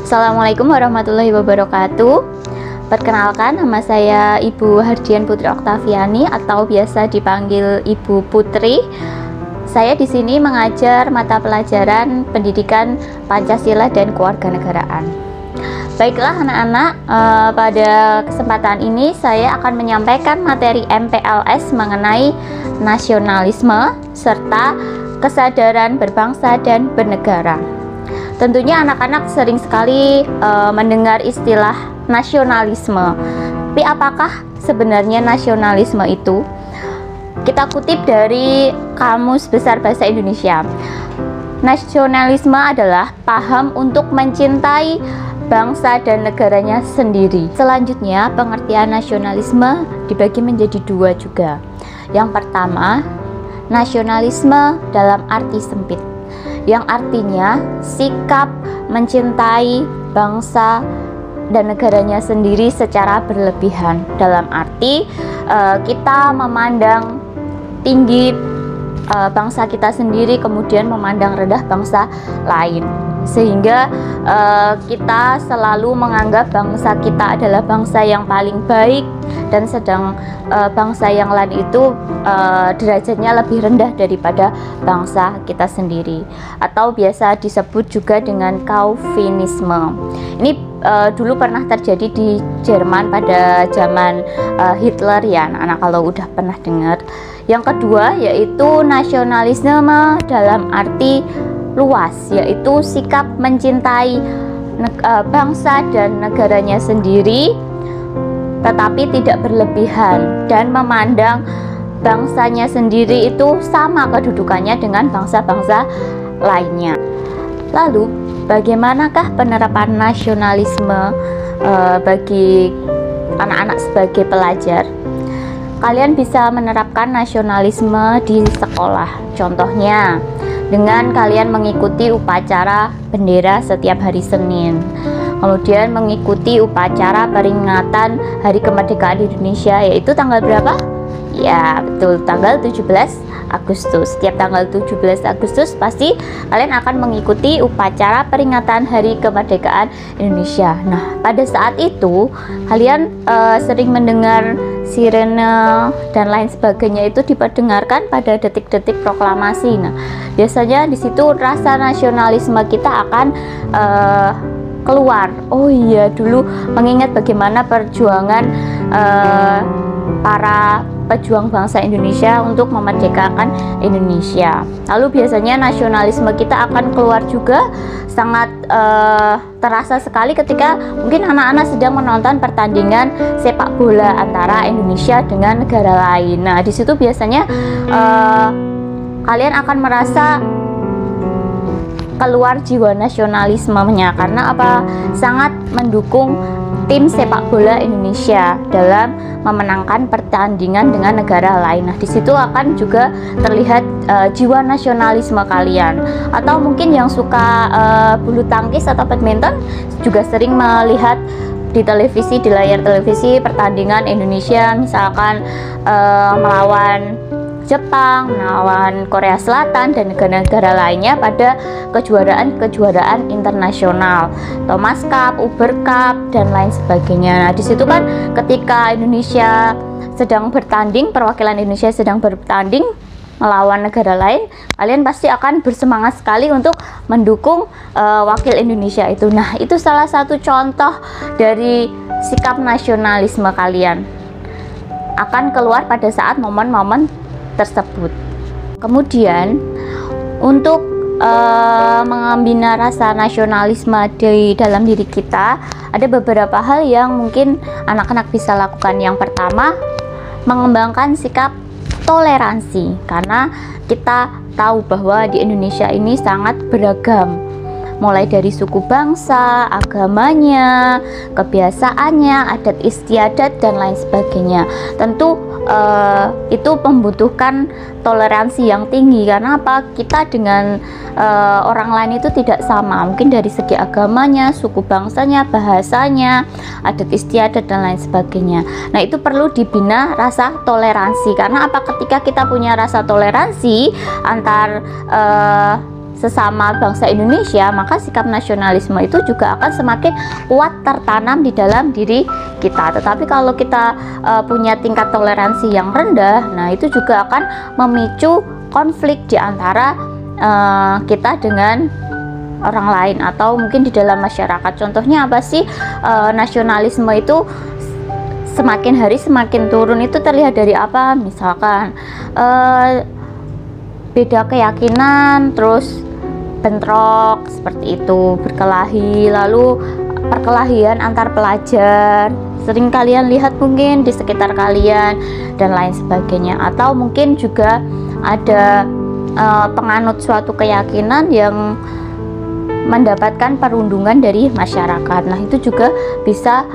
Assalamualaikum warahmatullahi wabarakatuh. Perkenalkan, nama saya Ibu Hardian Putri Oktaviani atau biasa dipanggil Ibu Putri. Saya di sini mengajar mata pelajaran pendidikan Pancasila dan Kewarganegaraan. Baiklah anak-anak, pada kesempatan ini saya akan menyampaikan materi MPLS mengenai nasionalisme serta kesadaran berbangsa dan bernegara. Tentunya anak-anak sering sekali mendengar istilah nasionalisme. Tapi apakah sebenarnya nasionalisme itu? Kita kutip dari Kamus Besar Bahasa Indonesia. Nasionalisme adalah paham untuk mencintai bangsa dan negaranya sendiri. Selanjutnya, pengertian nasionalisme dibagi menjadi dua juga. Yang pertama, nasionalisme dalam arti sempit, yang artinya sikap mencintai bangsa dan negaranya sendiri secara berlebihan, dalam arti kita memandang tinggi bangsa kita sendiri, kemudian memandang rendah bangsa lain, sehingga kita selalu menganggap bangsa kita adalah bangsa yang paling baik, dan sedang bangsa yang lain itu derajatnya lebih rendah daripada bangsa kita sendiri, atau biasa disebut juga dengan Calvinisme. Ini dulu pernah terjadi di Jerman pada zaman Hitler ya anak-anak, kalau udah pernah dengar. Yang kedua yaitu nasionalisme dalam arti luas, yaitu sikap mencintai bangsa dan negaranya sendiri tetapi tidak berlebihan, dan memandang bangsanya sendiri itu sama kedudukannya dengan bangsa-bangsa lainnya. Lalu bagaimanakah penerapan nasionalisme bagi anak-anak sebagai pelajar? Kalian bisa menerapkan nasionalisme di sekolah. Contohnya dengan kalian mengikuti upacara bendera setiap hari Senin, kemudian mengikuti upacara peringatan Hari Kemerdekaan Indonesia, yaitu tanggal berapa? Ya betul, tanggal 17 Agustus. Setiap tanggal 17 Agustus pasti kalian akan mengikuti upacara peringatan Hari Kemerdekaan Indonesia. Nah, pada saat itu kalian sering mendengar sirene dan lain sebagainya, itu diperdengarkan pada detik-detik proklamasi. Nah, biasanya di situ rasa nasionalisme kita akan keluar. Oh iya, dulu mengingat bagaimana perjuangan para pejuang bangsa Indonesia untuk memerdekakan Indonesia. Lalu biasanya nasionalisme kita akan keluar juga, sangat terasa sekali ketika mungkin anak-anak sedang menonton pertandingan sepak bola antara Indonesia dengan negara lain. Nah, di situ biasanya kalian akan merasa keluar jiwa nasionalismenya, karena apa? Sangat mendukung tim sepak bola Indonesia dalam memenangkan pertandingan dengan negara lain. Nah, di situ akan juga terlihat jiwa nasionalisme kalian. Atau mungkin yang suka bulu tangkis atau badminton juga sering melihat di televisi, di layar televisi, pertandingan Indonesia misalkan melawan Jepang, melawan Korea Selatan dan negara-negara lainnya pada kejuaraan-kejuaraan internasional, Thomas Cup, Uber Cup dan lain sebagainya. Nah, di situ kan ketika Indonesia sedang bertanding, perwakilan Indonesia sedang bertanding melawan negara lain, kalian pasti akan bersemangat sekali untuk mendukung wakil Indonesia itu. Nah, itu salah satu contoh dari sikap nasionalisme kalian akan keluar pada saat momen-momen tersebut. Kemudian untuk membina rasa nasionalisme di dalam diri kita, ada beberapa hal yang mungkin anak-anak bisa lakukan. Yang pertama, mengembangkan sikap toleransi, karena kita tahu bahwa di Indonesia ini sangat beragam, mulai dari suku bangsa, agamanya, kebiasaannya, adat istiadat dan lain sebagainya. Tentu itu membutuhkan toleransi yang tinggi, karena apa? Kita dengan orang lain itu tidak sama, mungkin dari segi agamanya, suku bangsanya, bahasanya, adat istiadat dan lain sebagainya. Nah, itu perlu dibina rasa toleransi, karena apa? Ketika kita punya rasa toleransi antar sesama bangsa Indonesia, maka sikap nasionalisme itu juga akan semakin kuat tertanam di dalam diri kita. Tetapi kalau kita punya tingkat toleransi yang rendah, nah itu juga akan memicu konflik di antara kita dengan orang lain atau mungkin di dalam masyarakat. Contohnya apa sih? Nasionalisme itu semakin hari semakin turun itu terlihat dari apa? Misalkan beda keyakinan, terus bentrok seperti itu, berkelahi, lalu perkelahian antar pelajar sering kalian lihat mungkin di sekitar kalian dan lain sebagainya. Atau mungkin juga ada penganut suatu keyakinan yang mendapatkan perundungan dari masyarakat. Nah itu juga bisa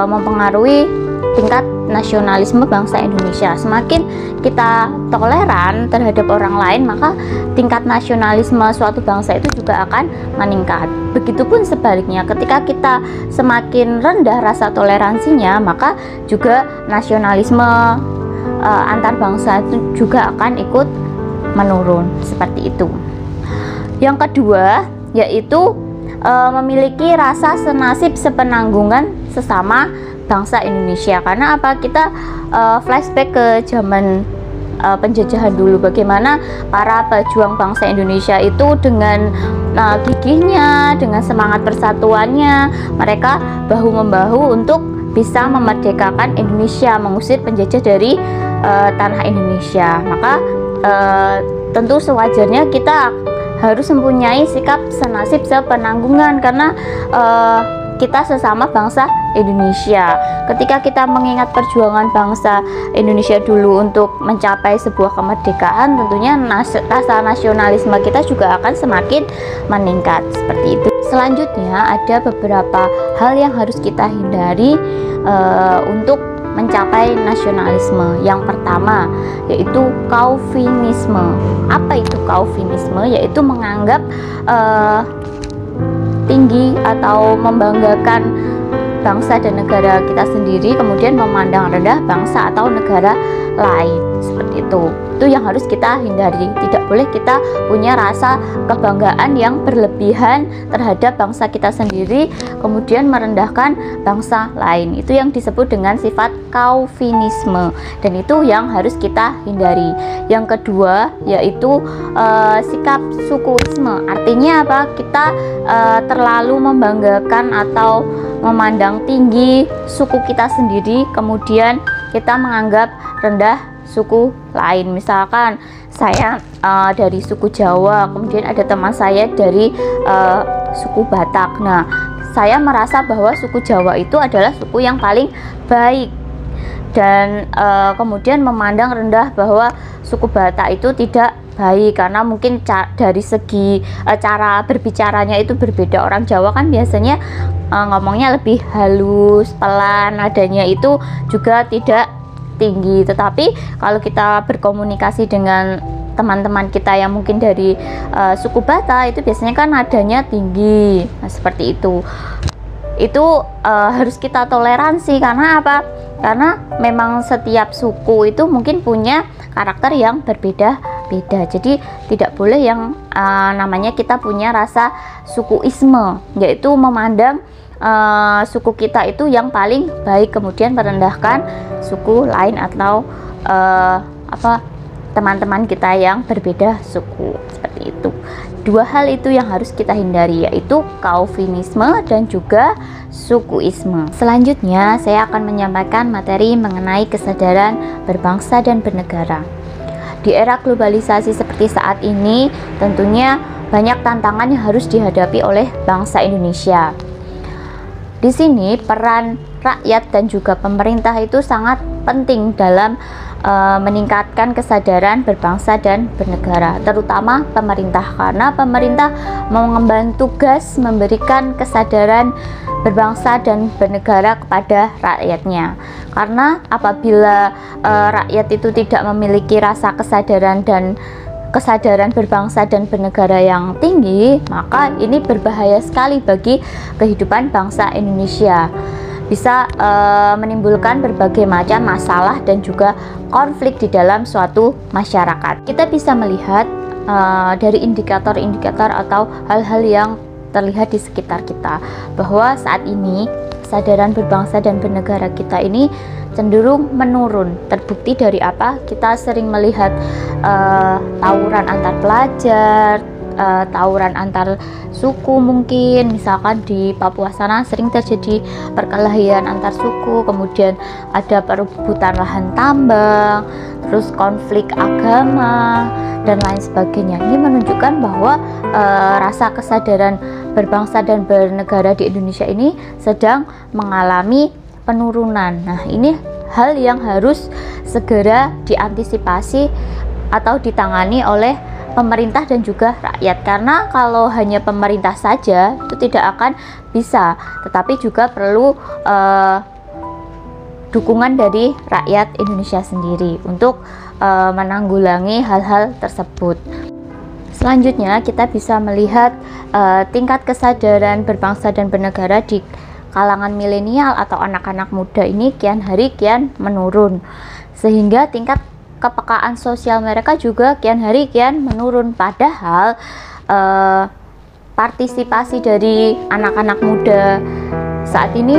mempengaruhi tingkat nasionalisme bangsa Indonesia. Semakin kita toleran terhadap orang lain, maka tingkat nasionalisme suatu bangsa itu juga akan meningkat. Begitupun sebaliknya, ketika kita semakin rendah rasa toleransinya, maka juga nasionalisme antar bangsa itu juga akan ikut menurun seperti itu. Yang kedua yaitu memiliki rasa senasib sepenanggungan sesama bangsa Indonesia. Karena apa? Kita flashback ke zaman penjajahan dulu, bagaimana para pejuang bangsa Indonesia itu dengan gigihnya, dengan semangat persatuannya, mereka bahu-membahu untuk bisa memerdekakan Indonesia, mengusir penjajah dari tanah Indonesia. Maka tentu sewajarnya kita harus mempunyai sikap senasib sepenanggungan, karena kita sesama bangsa Indonesia. Ketika kita mengingat perjuangan bangsa Indonesia dulu untuk mencapai sebuah kemerdekaan, tentunya rasa nasionalisme kita juga akan semakin meningkat seperti itu. Selanjutnya ada beberapa hal yang harus kita hindari untuk mencapai nasionalisme. Yang pertama yaitu Calvinisme. Apa itu Calvinisme? Yaitu menganggap tinggi atau membanggakan bangsa dan negara kita sendiri, kemudian memandang rendah bangsa atau negara lain seperti itu. Itu yang harus kita hindari. Tidak boleh kita punya rasa kebanggaan yang berlebihan terhadap bangsa kita sendiri, kemudian merendahkan bangsa lain. Itu yang disebut dengan sifat Calvinisme, dan itu yang harus kita hindari. Yang kedua yaitu sikap sukuisme. Artinya apa? Kita terlalu membanggakan atau memandang tinggi suku kita sendiri, kemudian kita menganggap rendah suku lain. Misalkan saya dari suku Jawa, kemudian ada teman saya dari suku Batak. Nah, saya merasa bahwa suku Jawa itu adalah suku yang paling baik, dan kemudian memandang rendah bahwa suku Batak itu tidak baik karena mungkin dari segi cara berbicaranya itu berbeda. Orang Jawa kan biasanya ngomongnya lebih halus, pelan, nadanya itu juga tidak tinggi. Tetapi kalau kita berkomunikasi dengan teman-teman kita yang mungkin dari suku Batak, itu biasanya kan nadanya tinggi. Nah, seperti itu. Itu harus kita toleransi. Karena apa? Karena memang setiap suku itu mungkin punya karakter yang berbeda-beda. Jadi tidak boleh yang namanya kita punya rasa sukuisme, yaitu memandang suku kita itu yang paling baik, kemudian merendahkan suku lain atau teman-teman kita yang berbeda suku, seperti itu. Dua hal itu yang harus kita hindari, yaitu Calvinisme dan juga sukuisme. Selanjutnya saya akan menyampaikan materi mengenai kesadaran berbangsa dan bernegara. Di era globalisasi seperti saat ini, tentunya banyak tantangan yang harus dihadapi oleh bangsa Indonesia. Di sini peran rakyat dan juga pemerintah itu sangat penting dalam meningkatkan kesadaran berbangsa dan bernegara, terutama pemerintah, karena pemerintah mengemban tugas memberikan kesadaran berbangsa dan bernegara kepada rakyatnya. Karena apabila rakyat itu tidak memiliki rasa kesadaran berbangsa dan bernegara yang tinggi, maka ini berbahaya sekali bagi kehidupan bangsa Indonesia. Bisa menimbulkan berbagai macam masalah dan juga konflik di dalam suatu masyarakat. Kita bisa melihat dari indikator-indikator atau hal-hal yang terlihat di sekitar kita, bahwa saat ini kesadaran berbangsa dan bernegara kita ini cenderung menurun. Terbukti dari apa? Kita sering melihat tawuran antar pelajar, tawuran antar suku, mungkin misalkan di Papua sana sering terjadi perkelahian antar suku, kemudian ada perebutan lahan tambang, terus konflik agama dan lain sebagainya. Ini menunjukkan bahwa rasa kesadaran berbangsa dan bernegara di Indonesia ini sedang mengalami penurunan. Nah, ini hal yang harus segera diantisipasi atau ditangani oleh pemerintah dan juga rakyat, karena kalau hanya pemerintah saja itu tidak akan bisa, tetapi juga perlu dukungan dari rakyat Indonesia sendiri untuk menanggulangi hal-hal tersebut. Selanjutnya kita bisa melihat tingkat kesadaran berbangsa dan bernegara di kalangan milenial atau anak-anak muda ini kian hari kian menurun, sehingga tingkat kepekaan sosial mereka juga kian hari kian menurun. Padahal partisipasi dari anak-anak muda saat ini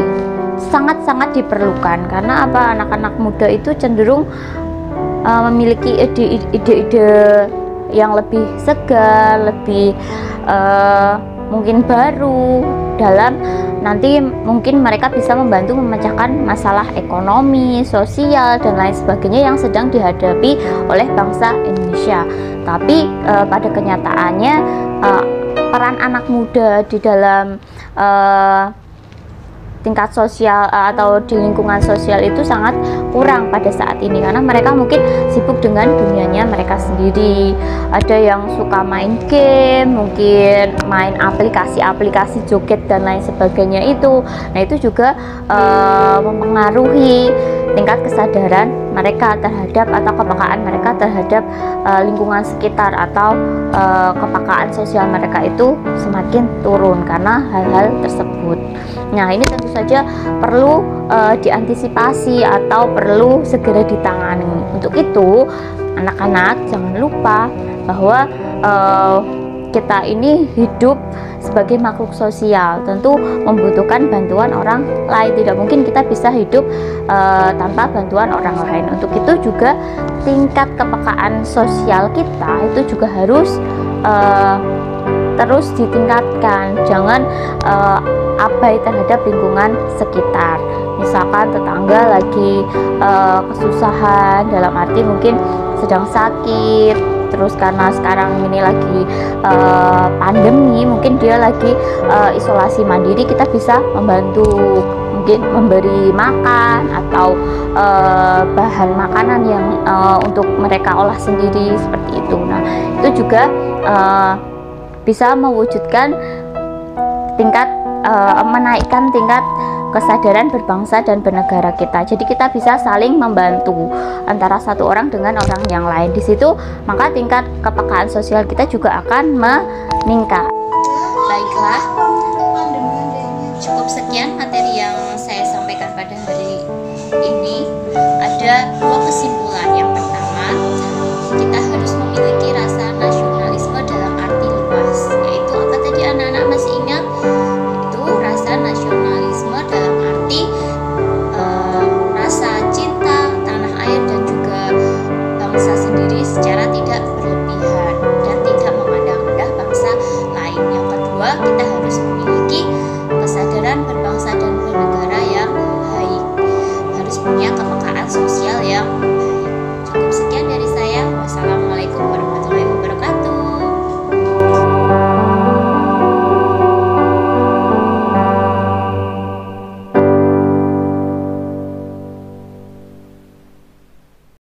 sangat-sangat diperlukan, karena apa? Anak-anak muda itu cenderung memiliki ide-ide yang lebih segar, lebih mungkin baru dalam nanti mungkin mereka bisa membantu memecahkan masalah ekonomi, sosial, dan lain sebagainya yang sedang dihadapi oleh bangsa Indonesia. Tapi pada kenyataannya peran anak muda di dalam tingkat sosial atau di lingkungan sosial itu sangat kurang pada saat ini, karena mereka mungkin sibuk dengan dunianya mereka sendiri. Ada yang suka main game, mungkin main aplikasi-aplikasi joget dan lain sebagainya itu. Nah, itu juga mempengaruhi tingkat kesadaran mereka terhadap atau kepekaan mereka terhadap lingkungan sekitar, atau kepekaan sosial mereka itu semakin turun karena hal-hal tersebut. Nah, ini tentu saja perlu diantisipasi atau perlu segera ditangani. Untuk itu, anak-anak jangan lupa bahwa kita ini hidup sebagai makhluk sosial, tentu membutuhkan bantuan orang lain. Tidak mungkin kita bisa hidup tanpa bantuan orang lain. Untuk itu juga tingkat kepekaan sosial kita itu juga harus terus ditingkatkan. Jangan abai terhadap lingkungan sekitar. Misalkan tetangga lagi kesusahan, dalam arti mungkin sedang sakit, terus karena sekarang ini lagi pandemi, mungkin dia lagi isolasi mandiri, kita bisa membantu, mungkin memberi makan atau bahan makanan yang untuk mereka olah sendiri, seperti itu. Nah, itu juga bisa mewujudkan tingkat menaikkan tingkat kesadaran berbangsa dan bernegara kita. Jadi kita bisa saling membantu antara satu orang dengan orang yang lain. Di situ maka tingkat kepekaan sosial kita juga akan meningkat. Baiklah, cukup sekian materi yang saya sampaikan pada hari ini. Ada dua kesimpulan. Yang pertama, kita harus memiliki rasa nasionalisme dalam arti luas. Yaitu apa tadi anak-anak masih ingat? Itu rasa nasionalisme dalam arti rasa cinta tanah air dan juga bangsa sendiri secara tidak berlebihan dan tidak memandang rendah bangsa lain. Yang kedua, kita harus memiliki kesadaran berbangsa dan bernegara yang baik, harus punya kepekaan sosial yang